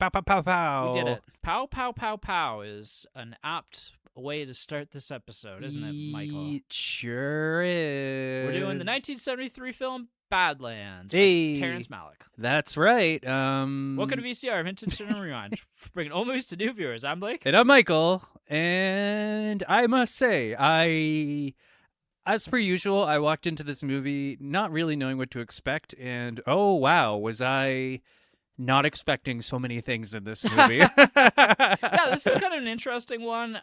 Pow, pow, pow, pow. We did it. Pow, pow, pow, pow is an apt way to start this episode, isn't it, Michael? It sure is. We're doing the 1973 film Badlands Hey. by Terrence Malick. That's right. Welcome to VCR, Vintage Cinema Rewind. Bringing old movies to new viewers. I'm Blake. And I'm Michael. And I must say, as per usual, I walked into this movie not really knowing what to expect. And oh, wow, was I not expecting so many things in this movie. Yeah, this is kind of an interesting one.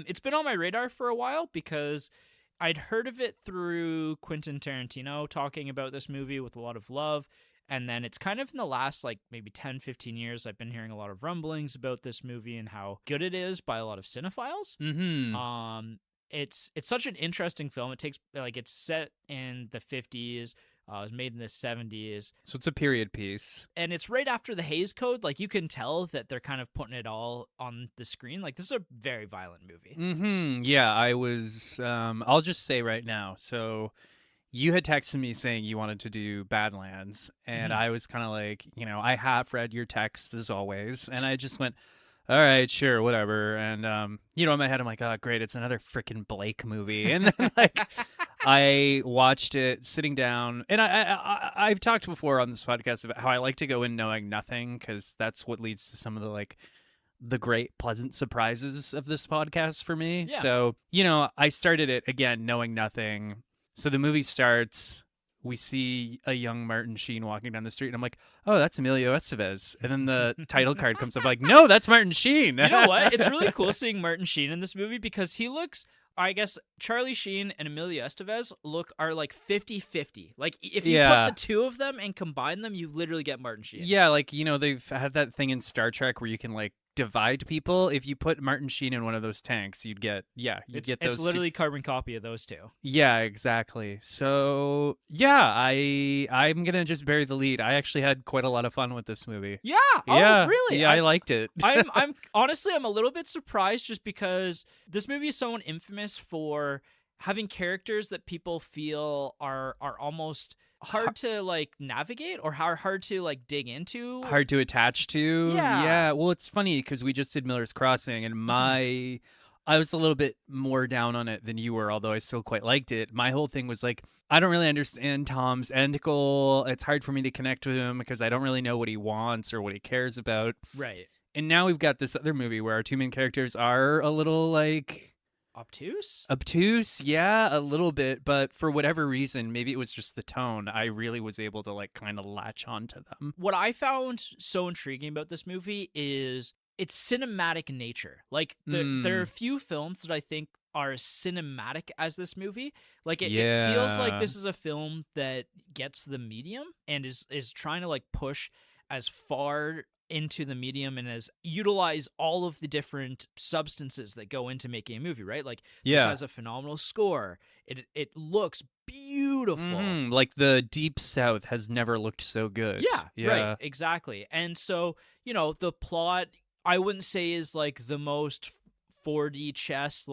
It's been on my radar for a while because I'd heard of it through Quentin Tarantino talking about this movie with a lot of love. And then it's kind of in the last, maybe 10, 15 years, I've been hearing a lot of rumblings about this movie and how good it is by a lot of cinephiles. Mm-hmm. It's such an interesting film. It takes, it's set in the 50s. It was made in the 70s. So it's a period piece. And it's right after the Hays Code. You can tell that they're kind of putting it all on the screen. This is a very violent movie. Mm-hmm. Yeah, I was, I'll just say right now. So you had texted me saying you wanted to do Badlands. And I was kind of like, I have read your text as always. And I just went, all right, sure, whatever. And, in my head, I'm like, oh, great, it's another freaking Blake movie. And then, I watched it sitting down. And I've talked before on this podcast about how I like to go in knowing nothing because that's what leads to some of the great pleasant surprises of this podcast for me. Yeah. So, I started it, again, knowing nothing. So the movie starts. We see a young Martin Sheen walking down the street, and I'm like, oh, that's Emilio Estevez. And then the title card comes up, like, no, that's Martin Sheen. You know what? It's really cool seeing Martin Sheen in this movie because he looks, I guess, Charlie Sheen and Emilio Estevez are 50-50. If you put the two of them and combine them, you literally get Martin Sheen. Yeah, they've had that thing in Star Trek where you can, divide people. If you put Martin Sheen in one of those tanks, you'd get those It's literally carbon copy of those two. Yeah, exactly. So I'm gonna just bury the lead. I actually had quite a lot of fun with this movie. Yeah. Yeah. Oh, really? Yeah, I liked it. I'm honestly a little bit surprised just because this movie is so infamous for having characters that people feel are almost hard to navigate or hard to dig into, hard to attach to. Yeah. Well, it's funny because we just did Miller's Crossing, and I was a little bit more down on it than you were, although I still quite liked it. My whole thing was I don't really understand Tom's end goal. It's hard for me to connect with him because I don't really know what he wants or what he cares about. Right. And now we've got this other movie where our two main characters are a little obtuse, yeah, a little bit, but for whatever reason, maybe it was just the tone, I really was able to kind of latch onto them. What I found so intriguing about this movie is its cinematic nature. There are a few films that I think are as cinematic as this movie. It feels like this is a film that gets the medium and is trying to push as far into the medium and utilize all of the different substances that go into making a movie, right? This has a phenomenal score. It looks beautiful. The Deep South has never looked so good. Yeah, right, exactly. And so, the plot, I wouldn't say is the most 4D chess,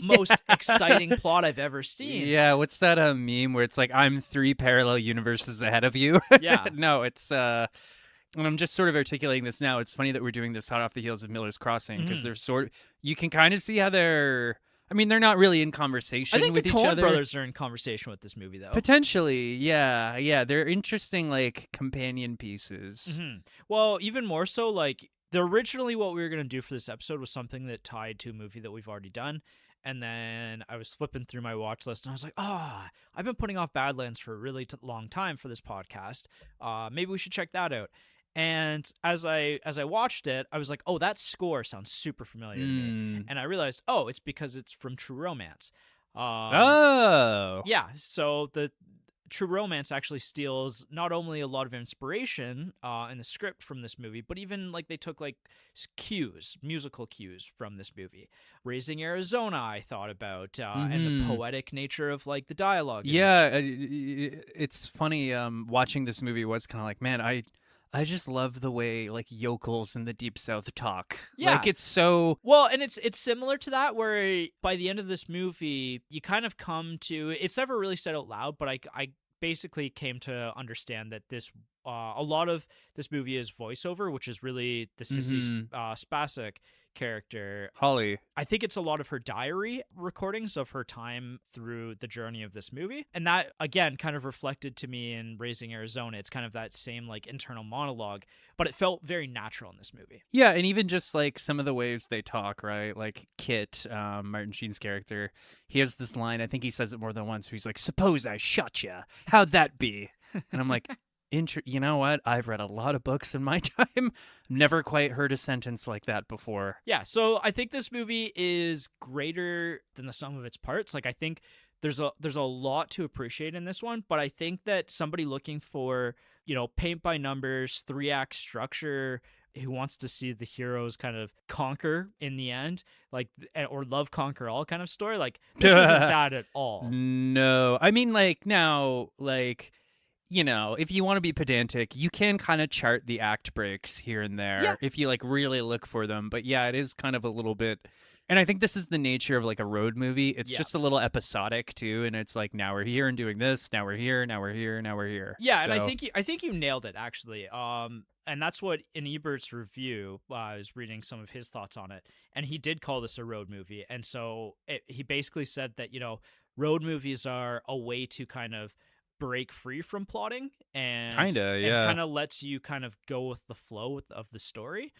most exciting plot I've ever seen. Yeah, what's that meme where it's I'm 3 parallel universes ahead of you? Yeah. No, it's and I'm just sort of articulating this now. It's funny that we're doing this hot off the heels of Miller's Crossing because they're you can kind of see how they're not really in conversation with each other. I think the Coen brothers are in conversation with this movie, though. Potentially, yeah. They're interesting, companion pieces. Mm-hmm. Well, even more so, originally what we were going to do for this episode was something that tied to a movie that we've already done. And then I was flipping through my watch list, and I was like, I've been putting off Badlands for a really long time for this podcast. Maybe we should check that out. And as I watched it, I was like, oh, that score sounds super familiar to me. And I realized, it's because it's from True Romance. Yeah, so the True Romance actually steals not only a lot of inspiration in the script from this movie, but even they took musical cues from this movie. Raising Arizona, I thought about, and the poetic nature of the dialogue. Yeah, it's funny. Watching this movie was kind of man, I just love the way yokels in the Deep South talk. Yeah. It's so well, and it's similar to that where by the end of this movie, you kind of come to, it's never really said out loud, but I basically came to understand that this a lot of this movie is voiceover, which is really the Sissy Spacek character. Holly. I think it's a lot of her diary recordings of her time through the journey of this movie. And that, again, kind of reflected to me in Raising Arizona. It's kind of that same like internal monologue, but it felt very natural in this movie. Yeah, and even just like some of the ways they talk, right? Like Kit, Martin Sheen's character, he has this line, I think he says it more than once, where he's like, "Suppose I shot ya. How'd that be?" And I'm like, you know what? I've read a lot of books in my time. Never quite heard a sentence like that before. Yeah, so I think this movie is greater than the sum of its parts. Like, I think there's a lot to appreciate in this one, but I think that somebody looking for, paint by numbers, 3-act structure, who wants to see the heroes kind of conquer in the end, like, or love conquer all kind of story, like, this isn't that at all. No. I mean, like, now, like, if you want to be pedantic, you can kind of chart the act breaks here and there if you like really look for them. But yeah, it is kind of a little bit, and I think this is the nature of like a road movie. It's just a little episodic too, and it's like, now we're here and doing this, now we're here, now we're here, now we're here. Yeah, so. And I think you nailed it actually. And that's what in Ebert's review, I was reading some of his thoughts on it, and he did call this a road movie, and so he basically said that road movies are a way to kind of break free from plotting and kind of lets you kind of go with the flow of the story,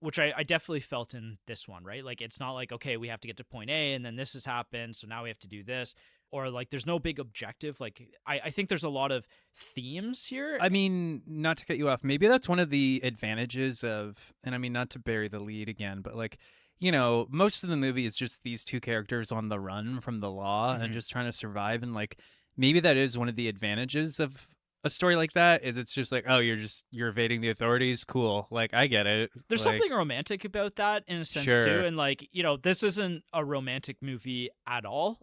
which I definitely felt in this one, right? Like, it's not like, okay, we have to get to point A and then this has happened, so now we have to do this, or like there's no big objective. Like, I think there's a lot of themes here. I mean, not to cut you off, maybe that's one of the advantages of, and I mean, not to bury the lead again, but like, most of the movie is just these two characters on the run from the law and just trying to survive, and like, maybe that is one of the advantages of a story like that, is it's just like, oh, you're evading the authorities. Cool. Like, I get it. There's something romantic about that in a sense too. And like, this isn't a romantic movie at all,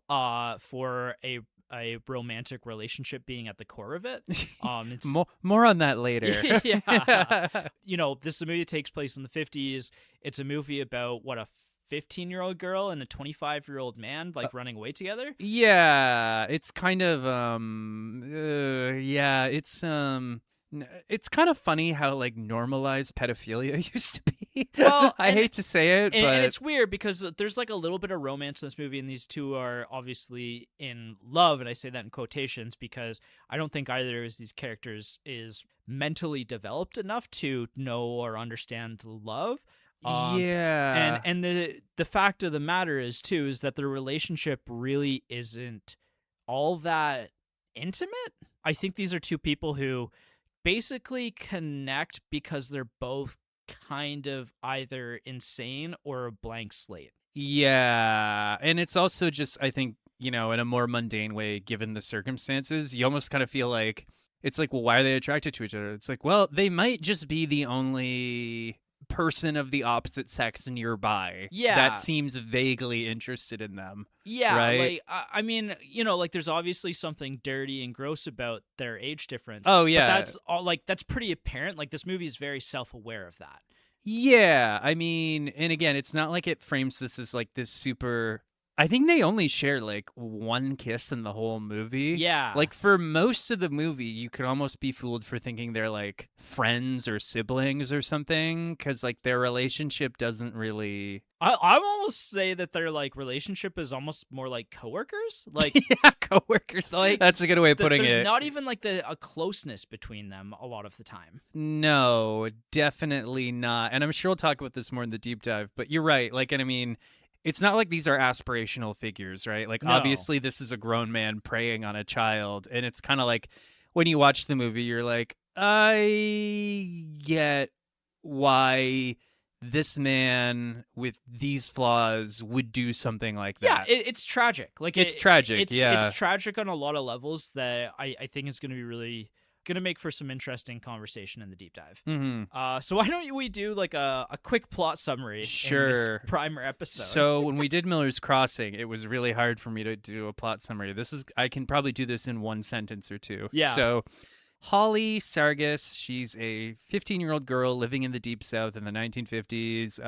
for a romantic relationship being at the core of it. It's more on that later. Yeah. This movie takes place in the 50s. It's a movie about a 15-year-old girl and a 25-year-old man like running away together. Yeah, it's kind of it's kind of funny how like normalized pedophilia used to be. Well, I hate to say it, but and it's weird because there's like a little bit of romance in this movie, and these two are obviously in love, and I say that in quotations because I don't think either of these characters is mentally developed enough to know or understand love. And the fact of the matter is that the relationship really isn't all that intimate. I think these are two people who basically connect because they're both kind of either insane or a blank slate. Yeah, and it's also just, I think, in a more mundane way, given the circumstances, you almost kind of feel like it's like, well, why are they attracted to each other? It's like, well, they might just be the only person of the opposite sex nearby that seems vaguely interested in them. Yeah, right? Like, I mean, like, there's obviously something dirty and gross about their age difference. Oh, yeah. But that's all, like, that's pretty apparent. Like, this movie is very self-aware of that. Yeah, I mean, and again, it's not like it frames this as like this super... I think they only share like one kiss in the whole movie. Yeah. Like, for most of the movie, you could almost be fooled for thinking they're like friends or siblings or something, because like their relationship doesn't really... I almost say that their like relationship is almost more like coworkers. Like, yeah, coworkers. Like, that's a good way of putting it. There's not even like a closeness between them a lot of the time. No, definitely not. And I'm sure we'll talk about this more in the deep dive, but you're right. Like, and I mean... It's not like these are aspirational figures, right? Like, no. Obviously, this is a grown man preying on a child. And it's kind of like, when you watch the movie, you're like, I get why this man with these flaws would do something like that. Yeah, it's tragic. Like, it's tragic, It's tragic on a lot of levels that I think is going to be really... going to make for some interesting conversation in the deep dive. So why don't we do like a quick plot summary in this primer episode? So when we did Miller's Crossing, it was really hard for me to do a plot summary. I can probably do this in one sentence or two. Yeah. So Holly Sargis, she's a 15-year-old girl living in the Deep South in the 1950s.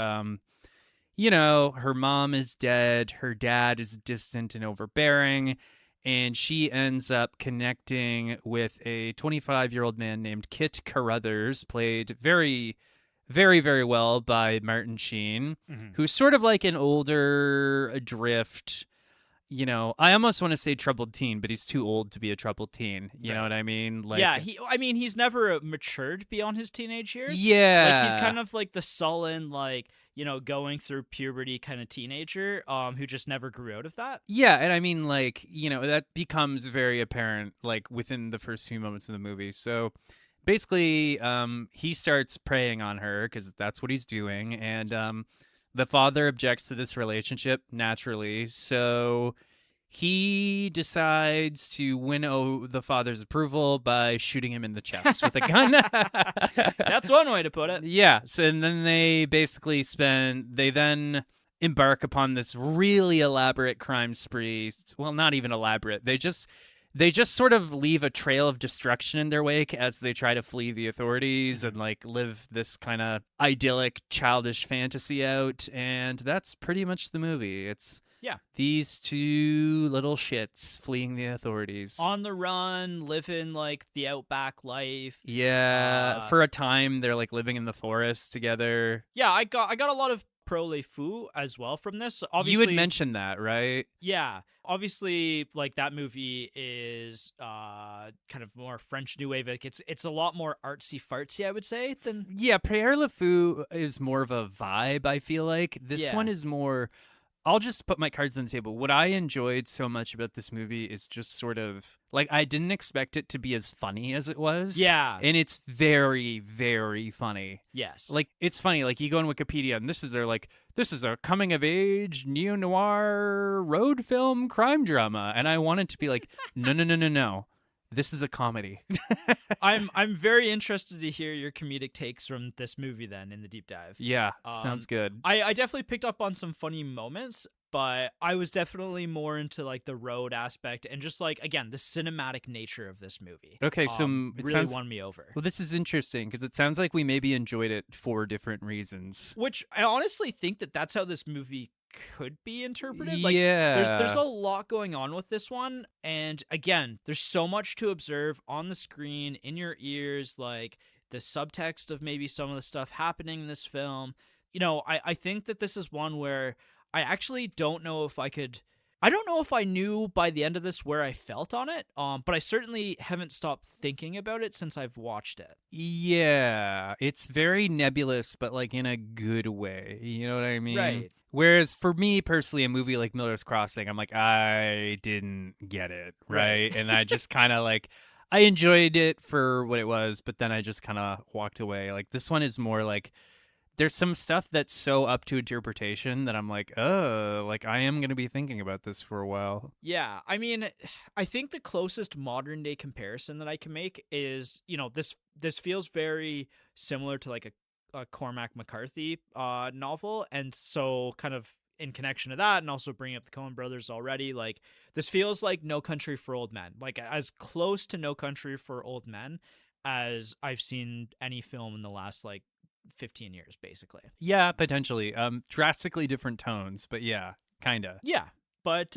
Her mom is dead. Her dad is distant and overbearing. and she ends up connecting with a 25-year-old man named Kit Carruthers, played very, very, very well by Martin Sheen, who's sort of like an older, adrift, I almost want to say troubled teen, but he's too old to be a troubled teen. You know what I mean? Like, yeah, he's never matured beyond his teenage years. Yeah. Like, he's kind of like the sullen, like, going through puberty kind of teenager who just never grew out of that. Yeah, and I mean, like, that becomes very apparent, like, within the first few moments of the movie. So basically, he starts preying on her because that's what he's doing, and the father objects to this relationship naturally, so he decides to win the father's approval by shooting him in the chest with a gun. That's one way to put it. Yeah, so, and then they then embark upon this really elaborate crime spree. Well, not even elaborate. They just sort of leave a trail of destruction in their wake as they try to flee the authorities and like live this kind of idyllic childish fantasy out, and that's pretty much the movie. It's these two little shits fleeing the authorities. On the run, living like the outback life. Yeah, for a time they're like living in the forest together. Yeah, I got a lot of pro le fou as well from this. Obviously, you had mentioned that, right? Yeah. Obviously, like, that movie is kind of more French New Wave. Like, it's a lot more artsy fartsy, I would say. Yeah, Prière Le Fou is more of a vibe, I feel like. This one is more... I'll just put my cards on the table. What I enjoyed so much about this movie is just sort of like, I didn't expect it to be as funny as it was. Yeah. And it's very, very funny. Yes. Like, it's funny. Like, you go on Wikipedia and this is a coming of age neo-noir road film crime drama. And I wanted to be like, no. This is a comedy. I'm very interested to hear your comedic takes from this movie then in the deep dive. Yeah, sounds good. I definitely picked up on some funny moments, but I was definitely more into like the road aspect and just like, again, the cinematic nature of this movie. Okay, so it really won me over. Well, this is interesting because it sounds like we maybe enjoyed it for different reasons. Which I honestly think that's how this movie could be interpreted. Like, yeah, there's a lot going on with this one, and again, there's so much to observe on the screen, in your ears, like the subtext of maybe some of the stuff happening in this film. I think that this is one where I actually don't know if I don't know if I knew by the end of this where I felt on it, but I certainly haven't stopped thinking about it since I've watched it. Yeah, it's very nebulous, but like in a good way. You know what I mean? Right. Whereas for me personally, a movie like Miller's Crossing, I'm like, I didn't get it, right? And I just kind of like, I enjoyed it for what it was, but then I just kind of walked away. Like, this one is more like, there's some stuff that's so up to interpretation that I'm like, oh, like, I am going to be thinking about this for a while. Yeah, I mean, I think the closest modern day comparison that I can make is, this feels very similar to like a Cormac McCarthy novel, and so kind of in connection to that, and also bringing up the Coen brothers already, like, this feels like No Country for Old Men, like as close to No Country for Old Men as I've seen any film in the last like 15 years, basically. Yeah, potentially. Drastically different tones, but yeah, kind of. Yeah, but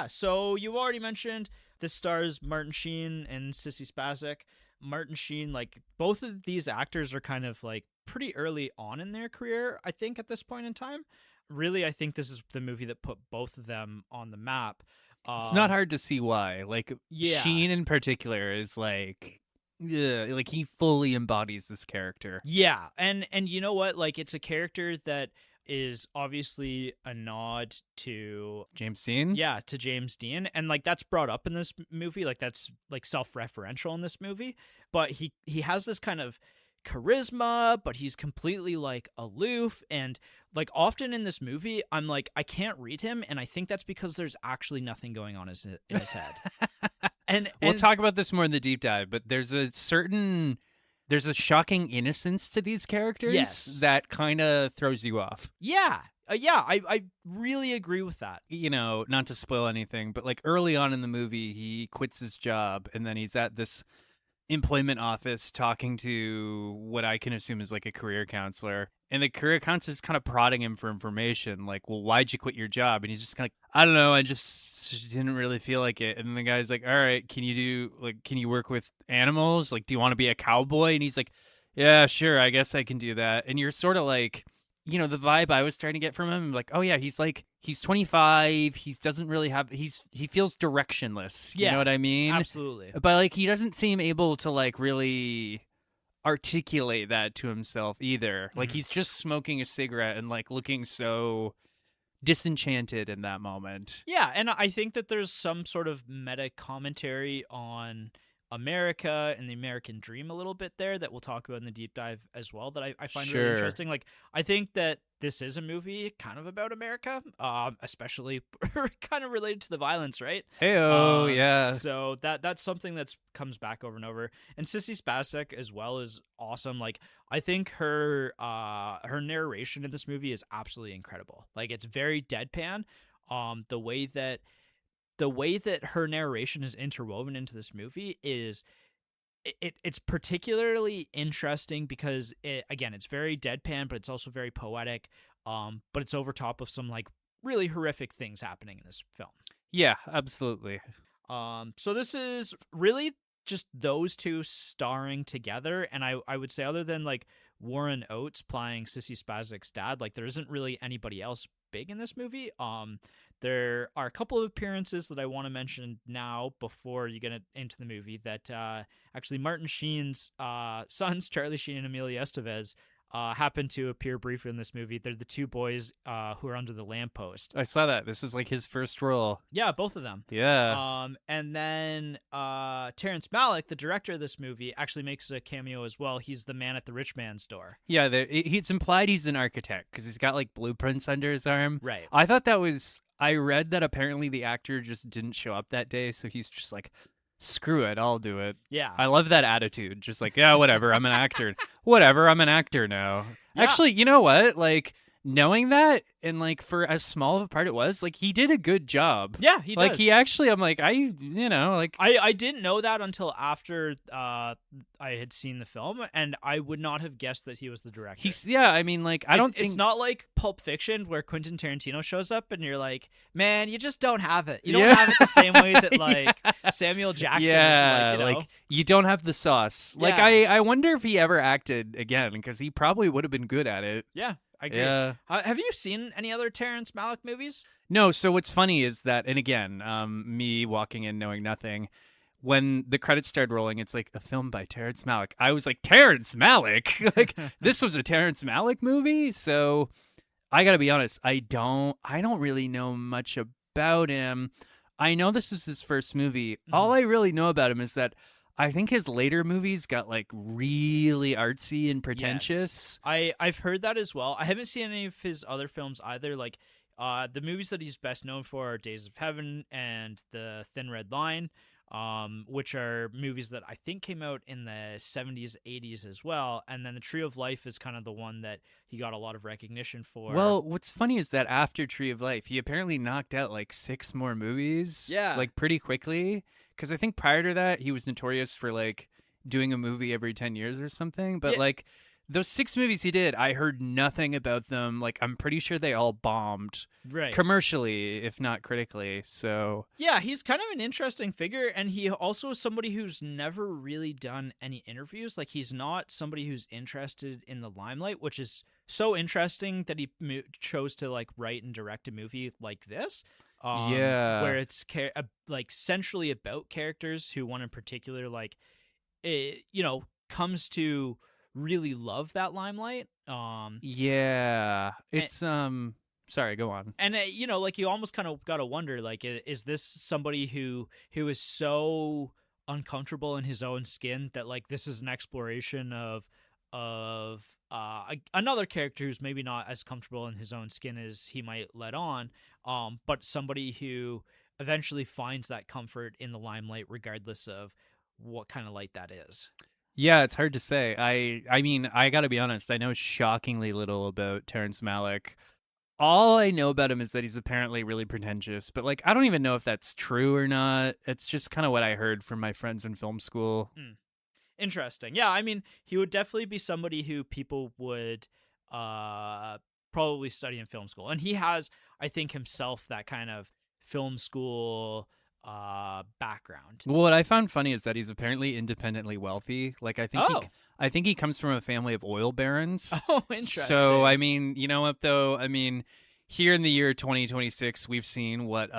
so you already mentioned this stars Martin Sheen and Sissy Spacek. Martin Sheen, like, both of these actors are kind of like pretty early on in their career, I think, at this point in time. Really, I think this is the movie that put both of them on the map. It's not hard to see why. Like, Sheen in particular is like, like, he fully embodies this character. Yeah, and you know what? Like, it's a character that is obviously a nod to James Dean. Yeah, to James Dean, and like that's brought up in this movie. Like, that's like self-referential in this movie, but he has this kind of charisma, but he's completely like aloof, and like often in this movie I'm like, I can't read him, and I think that's because there's actually nothing going on in his head. and we'll talk about this more in the deep dive, but there's a shocking innocence to these characters that kind of throws you off. I really agree with that. Not to spoil anything, but like early on in the movie, he quits his job and then he's at this employment office talking to what I can assume is like a career counselor. And the career counselor is kind of prodding him for information, like, well, why'd you quit your job? And he's just kind of like, I don't know, I just didn't really feel like it. And the guy's like, all right, can you work with animals? Like, do you want to be a cowboy? And he's like, yeah, sure, I guess I can do that. And you're sort of like, the vibe I was trying to get from him, like, oh yeah, he's 25, he doesn't really have, he feels directionless. You know what I mean? Absolutely. But like, he doesn't seem able to like really articulate that to himself either. Like, he's just smoking a cigarette and like looking so disenchanted in that moment. Yeah, and I think that there's some sort of meta commentary on America and the American dream a little bit there that we'll talk about in the deep dive as well that I find really interesting. Like, I think that this is a movie kind of about America, especially kind of related to the violence, right? Hey-oh, yeah. So that's something that's comes back over and over. And Sissy Spacek as well is awesome. Like, I think her narration in this movie is absolutely incredible. Like, it's very deadpan. The way that her narration is interwoven into this movie is it's particularly interesting because it's very deadpan, but it's also very poetic. But it's over top of some like really horrific things happening in this film. Yeah, absolutely. So this is really just those two starring together, and I would say other than like Warren Oates playing Sissy Spacek's dad, like there isn't really anybody else big in this movie. There are a couple of appearances that I want to mention now before you get into the movie that actually Martin Sheen's sons, Charlie Sheen and Emilio Estevez, happen to appear briefly in this movie. They're the two boys who are under the lamppost. I saw that. This is like his first role. Yeah, both of them. Yeah. And then Terrence Malick, the director of this movie, actually makes a cameo as well. He's the man at the rich man's store. Yeah, it's implied he's an architect because he's got like blueprints under his arm. Right. I thought that was... I read that apparently the actor just didn't show up that day, so he's just like, screw it, I'll do it. Yeah. I love that attitude. Just like, yeah, whatever, I'm an actor. Whatever, I'm an actor now. Yeah. Actually, you know what? Like, knowing that, and like for as small of a part it was, like he did a good job. Yeah, he like does. He actually, I'm like, I didn't know that until after I had seen the film, and I would not have guessed that he was the director. I mean, like, I don't think it's not like Pulp Fiction where Quentin Tarantino shows up and you're like, man, you just don't have it. You don't have it the same way that like Samuel Jackson is like, you don't have the sauce. Yeah. Like, I wonder if he ever acted again, because he probably would have been good at it. Yeah. I agree. Yeah. Have you seen any other Terrence Malick movies? No. So what's funny is that, and again, me walking in knowing nothing, when the credits started rolling, it's like a film by Terrence Malick. I was like, Terrence Malick? Like, this was a Terrence Malick movie? So I gotta be honest, I don't really know much about him. I know this is his first movie. Mm-hmm. All I really know about him is that I think his later movies got like really artsy and pretentious. Yes. I've heard that as well. I haven't seen any of his other films either. Like the movies that he's best known for are Days of Heaven and The Thin Red Line, which are movies that I think came out in the 70s, 80s as well. And then The Tree of Life is kind of the one that he got a lot of recognition for. Well, what's funny is that after Tree of Life, he apparently knocked out like 6 more movies. Yeah. Like pretty quickly. Because I think prior to that, he was notorious for like doing a movie every 10 years or something. But like those 6 movies he did, I heard nothing about them. Like, I'm pretty sure they all bombed, right, commercially, if not critically. So yeah, he's kind of an interesting figure, and he also is somebody who's never really done any interviews. Like, he's not somebody who's interested in the limelight, which is so interesting that he chose to like write and direct a movie like this. Where it's like centrally about characters who one in particular like comes to really love that limelight. It's sorry, go on. And like you almost kind of got to wonder, like, is this somebody who is so uncomfortable in his own skin that like this is an exploration of another character who's maybe not as comfortable in his own skin as he might let on, but somebody who eventually finds that comfort in the limelight regardless of what kind of light that is. Yeah, it's hard to say. I mean, I gotta be honest, I know shockingly little about Terrence Malick. All I know about him is that he's apparently really pretentious, but like I don't even know if that's true or not. It's just kind of what I heard from my friends in film school. Interesting. Yeah, I mean, he would definitely be somebody who people would probably studying film school. And he has, I think, himself that kind of film school background. Well, what I found funny is that he's apparently independently wealthy. Like I think he comes from a family of oil barons. Oh, interesting. So I mean, you know what though? I mean, here in the year 2026, we've seen what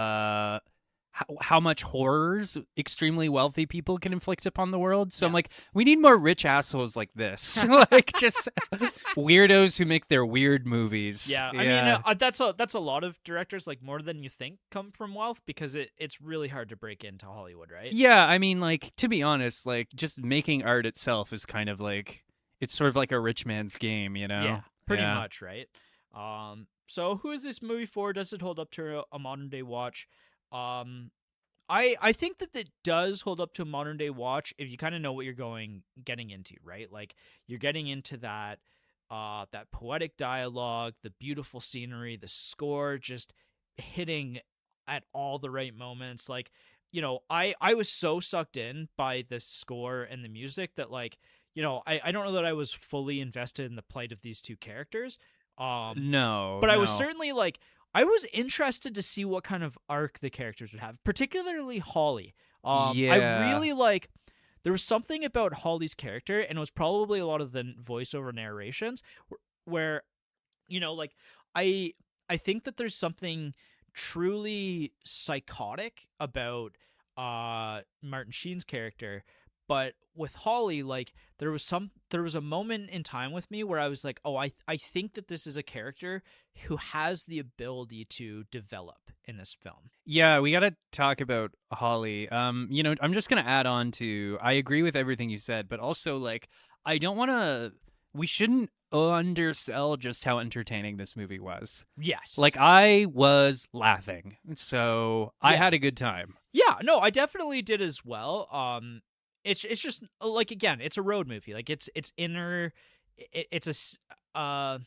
how much horrors extremely wealthy people can inflict upon the world. So I'm like, we need more rich assholes like this, like just weirdos who make their weird movies. Yeah, I mean, that's a lot of directors, like more than you think, come from wealth, because it's really hard to break into Hollywood, right? Yeah, I mean, like, to be honest, like just making art itself is kind of like, it's sort of like a rich man's game, you know? Yeah, pretty much, right? So who is this movie for? Does it hold up to a modern day watch? I think that it does hold up to a modern day watch if you kind of know what you're getting into, right? Like you're getting into that that poetic dialogue, the beautiful scenery, the score just hitting at all the right moments. Like, you know, I was so sucked in by the score and the music that, like, you know, I don't know that I was fully invested in the plight of these two characters. No, but I was certainly like, I was interested to see what kind of arc the characters would have, particularly Holly. I really like, there was something about Holly's character, and it was probably a lot of the voiceover narrations where, you know, like I think that there's something truly psychotic about Martin Sheen's character. But with Holly, like there was a moment in time with me where I was like, oh, I think that this is a character who has the ability to develop in this film. Yeah, we got to talk about Holly. You know, I'm just going to add on to, I agree with everything you said, but also like we shouldn't undersell just how entertaining this movie was. Yes. Like I was laughing. So I had a good time. Yeah, no, I definitely did as well. It's just like, again, it's a road movie. Like it's a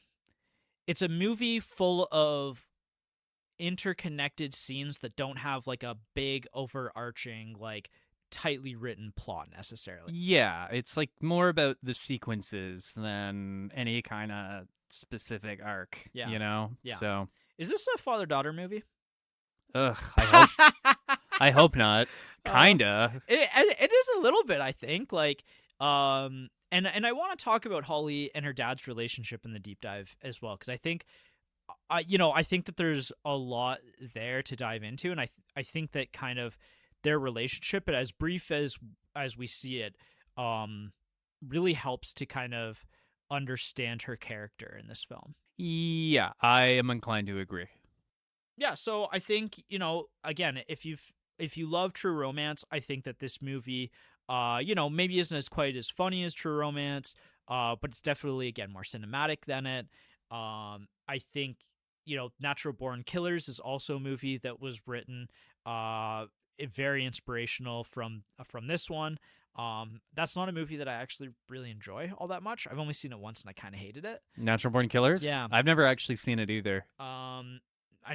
movie full of interconnected scenes that don't have like a big overarching, like tightly written plot necessarily. Yeah, it's like more about the sequences than any kind of specific arc. Yeah, you know. Yeah. So is this a father-daughter movie? Ugh, I hope not. Kinda. It is a little bit, I think. Like, and I want to talk about Holly and her dad's relationship in the deep dive as well, because I think, I think that there's a lot there to dive into, and I think that kind of their relationship, but as brief as we see it, really helps to kind of understand her character in this film. Yeah, I am inclined to agree. Yeah, so I think, you know, again, if you love True Romance, I think that this movie, you know, maybe isn't as quite as funny as True Romance, but it's definitely, again, more cinematic than it. I think, you know, Natural Born Killers is also a movie that was written very inspirational from this one. That's not a movie that I actually really enjoy all that much. I've only seen it once and I kind of hated it. Natural Born Killers? Yeah. I've never actually seen it either.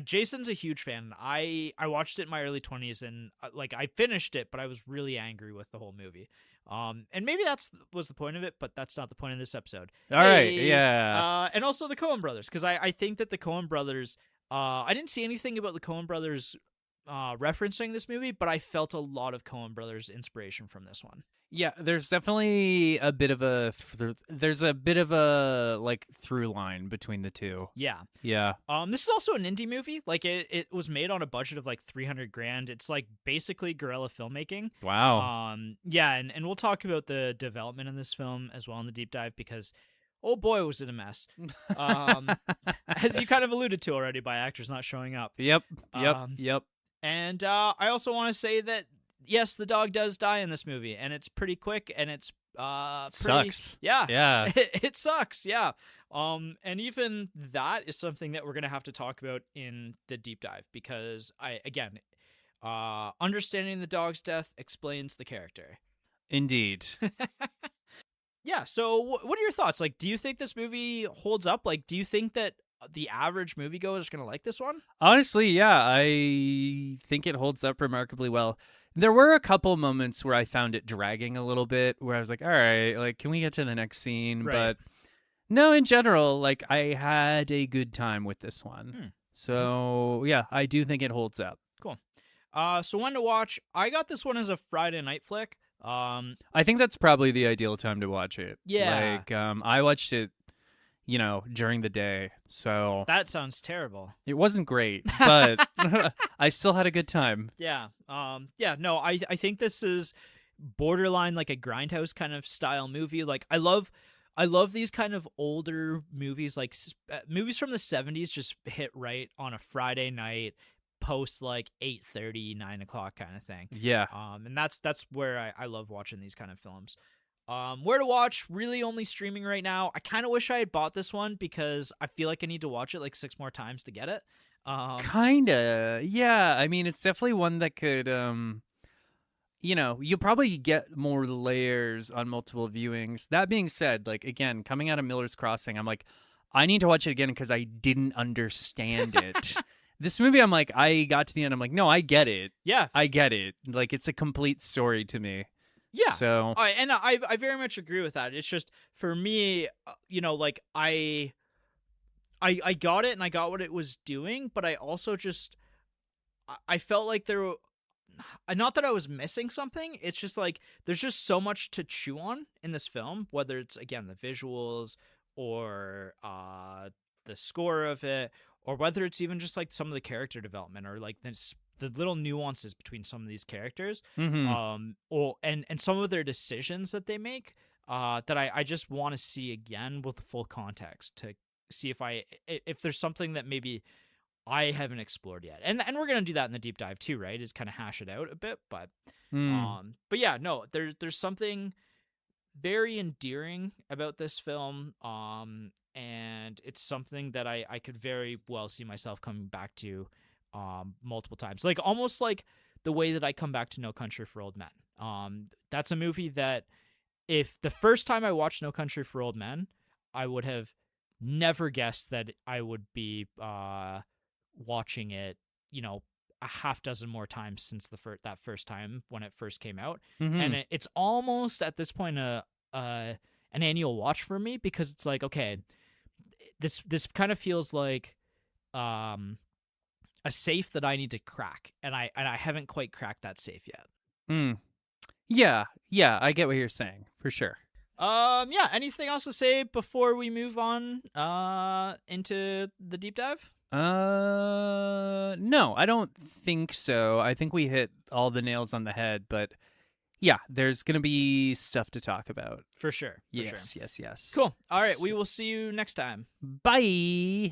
Jason's a huge fan. I watched it in my early 20s, and like I finished it, but I was really angry with the whole movie. And maybe was the point of it, but that's not the point of this episode. All right, yeah. And also the Coen brothers, because I think that the Coen brothers, I didn't see anything about the Coen brothers referencing this movie, but I felt a lot of Coen brothers inspiration from this one. Yeah, there's definitely a bit of a like through line between the two. Yeah. This is also an indie movie. Like it was made on a budget of like $300,000. It's like basically guerrilla filmmaking. Wow. Yeah, and we'll talk about the development in this film as well in the deep dive, because oh boy, was it a mess. As you kind of alluded to already by actors not showing up. Yep. And I also want to say that, yes, the dog does die in this movie, and it's pretty quick, and it's sucks. Yeah. It sucks, yeah. And even that is something that we're going to have to talk about in the deep dive, because understanding the dog's death explains the character. Indeed. Yeah, so what are your thoughts? Like, do you think this movie holds up? Like, do you think that the average moviegoer is going to like this one? Honestly, yeah, I think it holds up remarkably well. There were a couple moments where I found it dragging a little bit, where I was like, all right, like, can we get to the next scene? Right. But No, in general, like I had a good time with this one. Hmm. So yeah, I do think it holds up. Cool. So when to watch? I got this one as a Friday night flick. I think that's probably the ideal time to watch it. Yeah. Like, I watched it, during the day, so That sounds terrible. it wasn't great, but I still had a good time. Yeah. Yeah. No, I think this is borderline like a grindhouse kind of style movie. Like I love these kind of older movies, like movies from the 70s just hit right on a Friday night post like 8:30, 9 o'clock kind of thing. Yeah. And that's where I love watching these kind of films. Where to watch? Really only streaming right now. I kind of wish I had bought this one because I feel like I need to watch it like 6 more times to get it. Kinda. Yeah. I mean, it's definitely one that could, you'll probably get more layers on multiple viewings. That being said, like, again, coming out of Miller's Crossing, I'm like, I need to watch it again because I didn't understand it. This movie, I'm like, I got to the end, I'm like, no, I get it. Yeah. I get it. Like, it's a complete story to me. Yeah. So, I very much agree with that. It's just for me, like I got it and I got what it was doing, but I also just I felt like not that I was missing something. It's just like there's just so much to chew on in this film, whether it's again the visuals or the score of it, or whether it's even just like some of the character development or like the little nuances between some of these characters, or and some of their decisions that they make, that I just want to see again with full context to see if there's something that maybe I haven't explored yet. And we're gonna do that in the deep dive too, right? Is kind of hash it out a bit, but yeah, no, there's something very endearing about this film, and it's something that I could very well see myself coming back to multiple times, like almost like the way that I come back to No Country for Old Men. That's a movie that if the first time I watched No Country for Old Men, I would have never guessed that I would be watching it, a half dozen more times since that first time when it first came out. And it's almost at this point an annual watch for me, because it's like, okay, this kind of feels like a safe that I need to crack, and I haven't quite cracked that safe yet. Yeah, I get what you're saying for sure. Yeah. Anything else to say before we move on into the deep dive? No, I don't think so. I think we hit all the nails on the head, but yeah, there's gonna be stuff to talk about For sure. Yes. Cool. All right. We So- will see you next time. Bye.